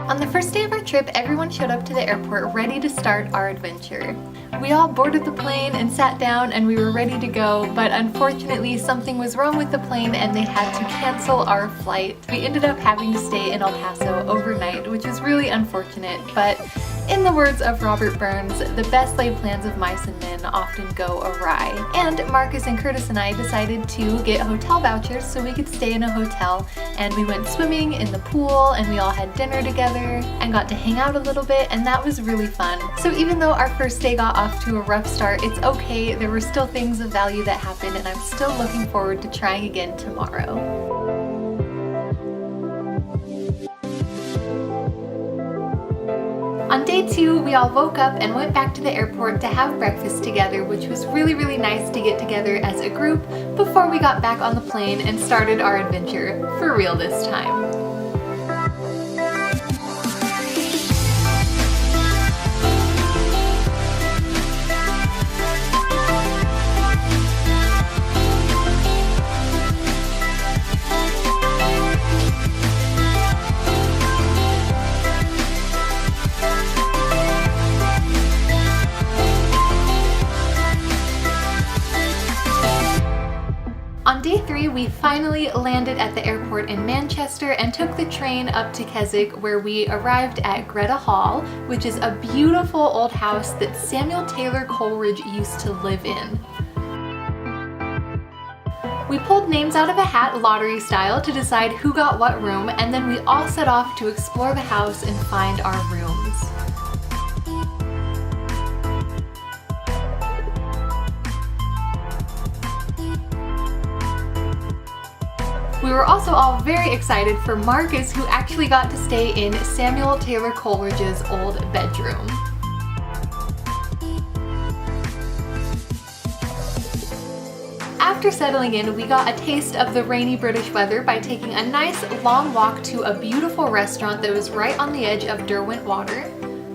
On the first day of our trip, everyone showed up to the airport ready to start our adventure. We all boarded the plane and sat down and we were ready to go, but unfortunately something was wrong with the plane and they had to cancel our flight. We ended up having to stay in El Paso overnight, which was really unfortunate, but in the words of Robert Burns, the best laid plans of mice and men often go awry. And Marcus and Curtis and I decided to get hotel vouchers so we could stay in a hotel, and we went swimming in the pool and we all had dinner together and got to hang out a little bit, and that was really fun. So even though our first day got off to a rough start, it's okay. There were still things of value that happened and I'm still looking forward to trying again tomorrow. On day 2, we all woke up and went back to the airport to have breakfast together, which was really nice to get together as a group before we got back on the plane and started our adventure, for real this time. On day 3, we finally landed at the airport in Manchester and took the train up to Keswick, where we arrived at Greta Hall, which is a beautiful old house that Samuel Taylor Coleridge used to live in. We pulled names out of a hat lottery style to decide who got what room, and then we all set off to explore the house and find our rooms. We were also all very excited for Marcus, who actually got to stay in Samuel Taylor Coleridge's old bedroom. After settling in, we got a taste of the rainy British weather by taking a nice long walk to a beautiful restaurant that was right on the edge of Derwent Water,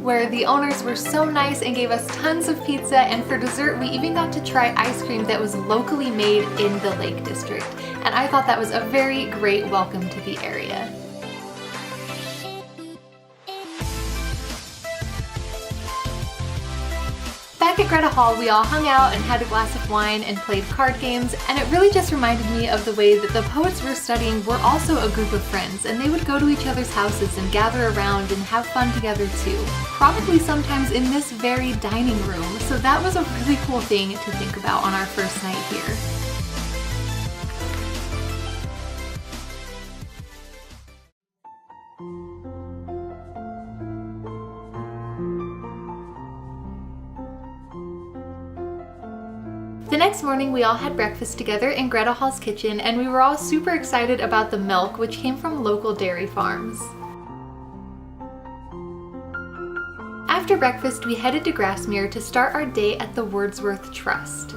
where the owners were so nice and gave us tons of pizza, and for dessert we even got to try ice cream that was locally made in the Lake District. And I thought that was a very great welcome to the area. Back at Greta Hall, we all hung out and had a glass of wine and played card games, and it really just reminded me of the way that the poets we're studying were also a group of friends, and they would go to each other's houses and gather around and have fun together too. Probably sometimes in this very dining room, so that was a really cool thing to think about on our first night here. The next morning we all had breakfast together in Greta Hall's kitchen, and we were all super excited about the milk, which came from local dairy farms. After breakfast we headed to Grasmere to start our day at the Wordsworth Trust.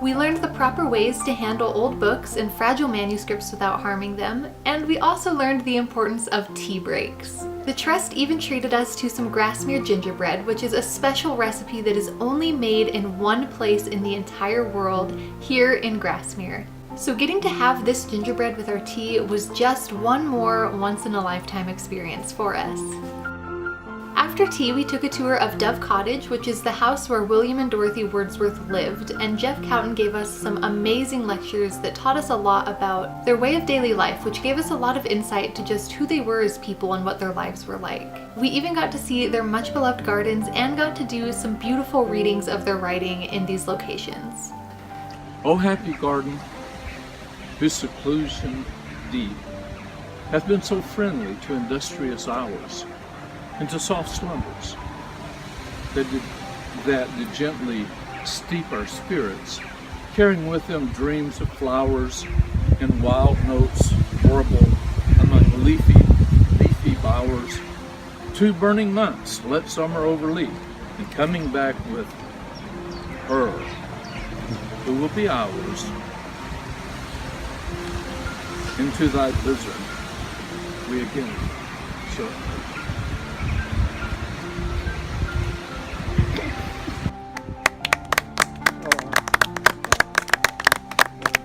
We learned the proper ways to handle old books and fragile manuscripts without harming them, and we also learned the importance of tea breaks. The Trust even treated us to some Grasmere gingerbread, which is a special recipe that is only made in one place in the entire world, here in Grasmere. So getting to have this gingerbread with our tea was just one more once-in-a-lifetime experience for us. After tea, we took a tour of Dove Cottage, which is the house where William and Dorothy Wordsworth lived, and Jeff Cowton gave us some amazing lectures that taught us a lot about their way of daily life, which gave us a lot of insight to just who they were as people and what their lives were like. We even got to see their much beloved gardens and got to do some beautiful readings of their writing in these locations. O happy garden, whose seclusion deep hath been so friendly to industrious hours, and to soft slumbers that did gently steep our spirits, carrying with them dreams of flowers and wild notes horrible among leafy bowers. 2 burning months let summer overleap, and coming back with her who will be ours into thy bosom we again shall.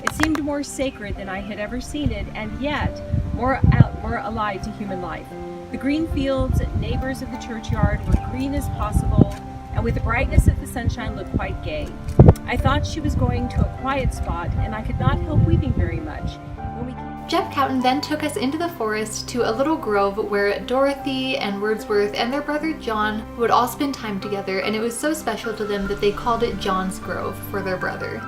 It seemed more sacred than I had ever seen it, and yet more alive to human life. The green fields, neighbors of the churchyard, were green as possible, and with the brightness of the sunshine looked quite gay. I thought she was going to a quiet spot, and I could not help weeping very much. Jeff Cowton then took us into the forest to a little grove where Dorothy and Wordsworth and their brother John would all spend time together, and it was so special to them that they called it John's Grove for their brother.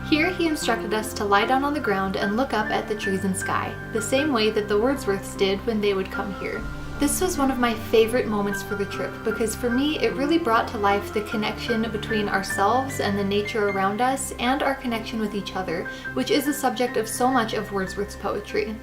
Here he instructed us to lie down on the ground and look up at the trees and sky, the same way that the Wordsworths did when they would come here. This was one of my favorite moments for the trip because for me it really brought to life the connection between ourselves and the nature around us and our connection with each other, which is the subject of so much of Wordsworth's poetry.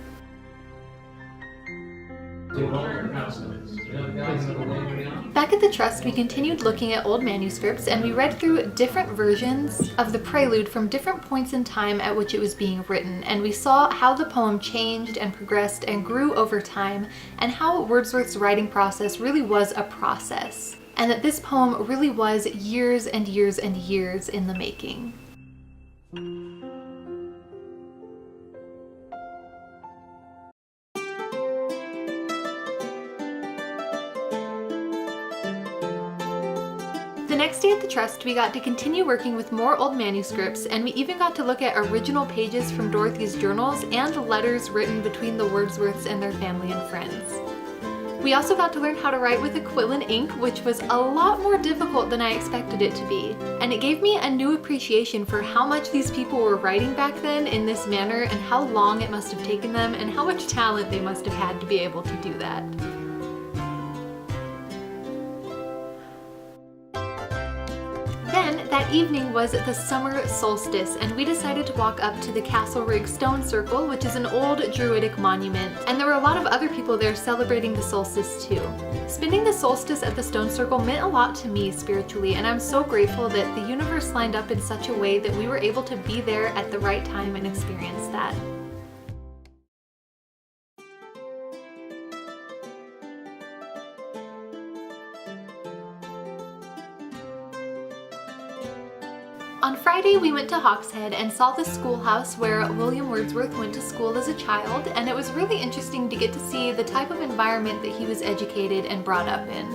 Back at the Trust, we continued looking at old manuscripts and we read through different versions of the prelude from different points in time at which it was being written, and we saw how the poem changed and progressed and grew over time, and how Wordsworth's writing process really was a process, and that this poem really was years and years and years in the making. The next day at the Trust, we got to continue working with more old manuscripts, and we even got to look at original pages from Dorothy's journals and letters written between the Wordsworths and their family and friends. We also got to learn how to write with acrylic ink, which was a lot more difficult than I expected it to be. And it gave me a new appreciation for how much these people were writing back then in this manner, and how long it must have taken them, and how much talent they must have had to be able to do that. Then, that evening was the summer solstice, and we decided to walk up to the Castle Rig Stone Circle, which is an old Druidic monument, and there were a lot of other people there celebrating the solstice too. Spending the solstice at the Stone Circle meant a lot to me spiritually, and I'm so grateful that the universe lined up in such a way that we were able to be there at the right time and experience that. On Friday, we went to Hawkshead and saw the schoolhouse where William Wordsworth went to school as a child, and it was really interesting to get to see the type of environment that he was educated and brought up in.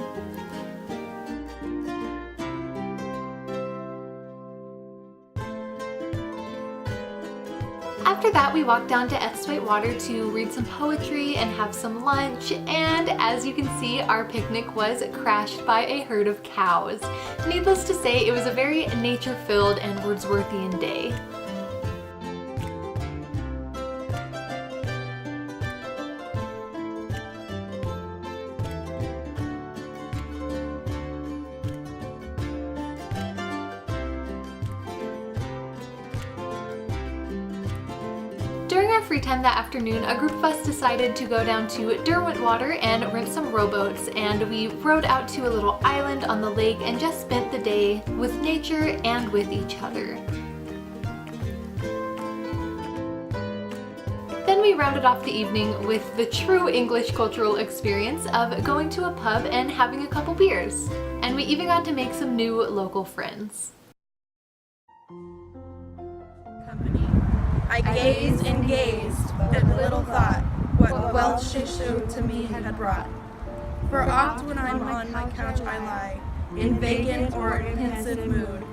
After that, we walked down to Esthwaite Water to read some poetry and have some lunch, and as you can see, our picnic was crashed by a herd of cows. Needless to say, it was a very nature-filled and Wordsworthian day. During our free time that afternoon, a group of us decided to go down to Derwentwater and rent some rowboats, and we rowed out to a little island on the lake and just spent the day with nature and with each other. Then we rounded off the evening with the true English cultural experience of going to a pub and having a couple beers. And we even got to make some new local friends. I gazed and gazed, but little thought what wealth she showed to me had brought. For oft when I'm on my couch I lie, in vacant or in pensive mood,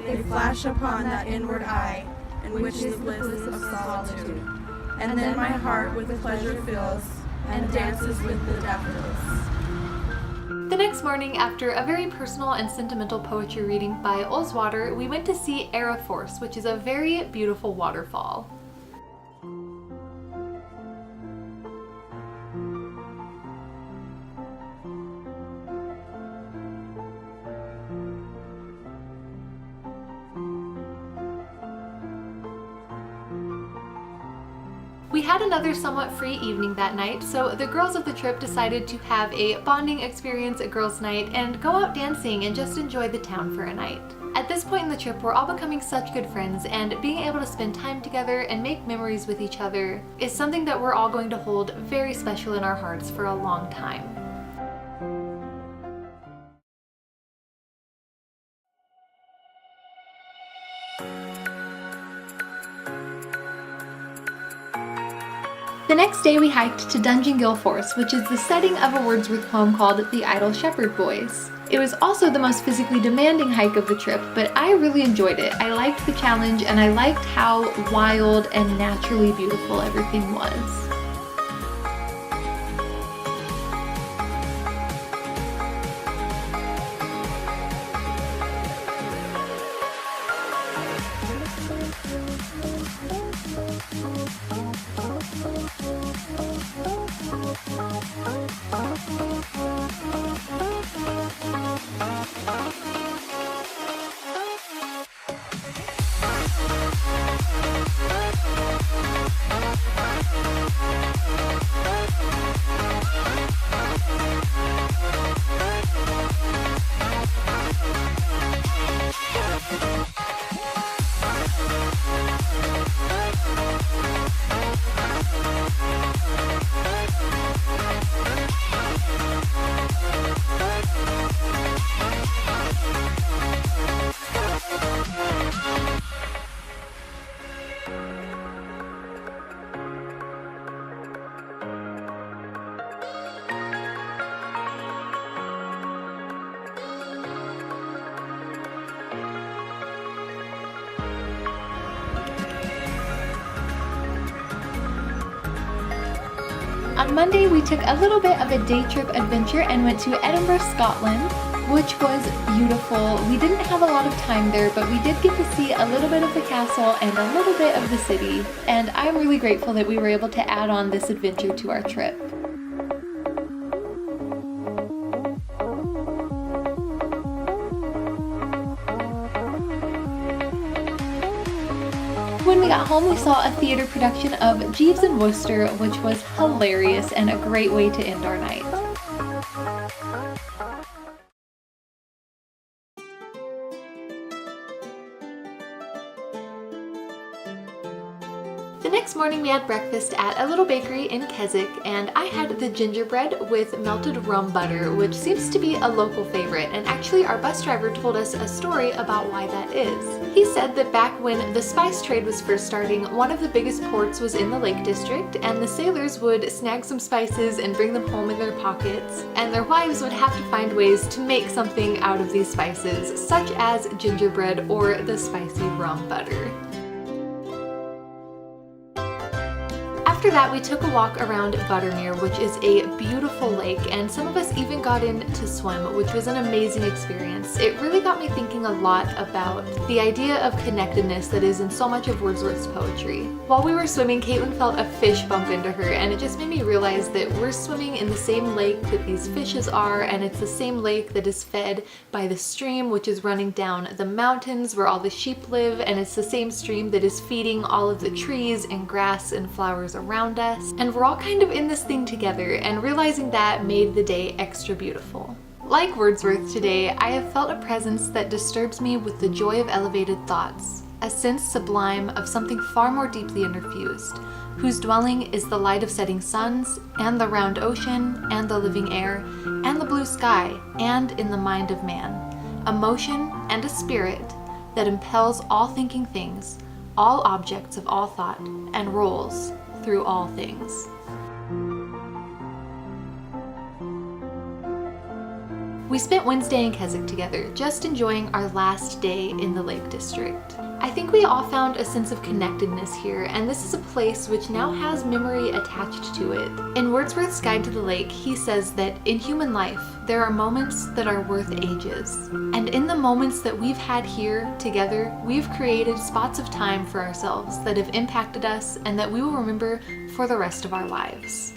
they flash upon that inward eye, in which is bliss of solitude. And then my heart with pleasure fills, and dances with the daffodils. The next morning, after a very personal and sentimental poetry reading by Ullswater, we went to see Force, which is a very beautiful waterfall. We had another somewhat free evening that night, so the girls of the trip decided to have a bonding experience at girls' night and go out dancing and just enjoy the town for a night. At this point in the trip, we're all becoming such good friends, and being able to spend time together and make memories with each other is something that we're all going to hold very special in our hearts for a long time. The next day we hiked to Dungeon Gill Force, which is the setting of a Wordsworth poem called The Idle Shepherd Boys. It was also the most physically demanding hike of the trip, but I really enjoyed it. I liked the challenge and I liked how wild and naturally beautiful everything was. On Monday, we took a little bit of a day trip adventure and went to Edinburgh, Scotland, which was beautiful. We didn't have a lot of time there, but we did get to see a little bit of the castle and a little bit of the city, and I'm really grateful that we were able to add on this adventure to our trip. When we got home, we saw a theater production of Jeeves and Wooster, which was hilarious and a great way to end our night. The next morning we had breakfast at a little bakery in Keswick, and I had the gingerbread with melted rum butter, which seems to be a local favorite, and actually our bus driver told us a story about why that is. He said that back when the spice trade was first starting, one of the biggest ports was in the Lake District, and the sailors would snag some spices and bring them home in their pockets, and their wives would have to find ways to make something out of these spices, such as gingerbread or the spicy rum butter. After that, we took a walk around Buttermere, which is a beautiful lake, and some of us even got in to swim, which was an amazing experience. It really got me thinking a lot about the idea of connectedness that is in so much of Wordsworth's poetry. While we were swimming, Caitlin felt a fish bump into her, and it just made me realize that we're swimming in the same lake that these fishes are, and it's the same lake that is fed by the stream which is running down the mountains where all the sheep live, and it's the same stream that is feeding all of the trees and grass and flowers around us, and we're all kind of in this thing together, and realizing that made the day extra beautiful. Like Wordsworth today, I have felt a presence that disturbs me with the joy of elevated thoughts, a sense sublime of something far more deeply interfused, whose dwelling is the light of setting suns, and the round ocean, and the living air, and the blue sky, and in the mind of man, a motion and a spirit that impels all thinking things, all objects of all thought, and rolls through all things. We spent Wednesday in Keswick together, just enjoying our last day in the Lake District. I think we all found a sense of connectedness here, and this is a place which now has memory attached to it. In Wordsworth's Guide to the Lake, he says that in human life, there are moments that are worth ages. And in the moments that we've had here together, we've created spots of time for ourselves that have impacted us and that we will remember for the rest of our lives.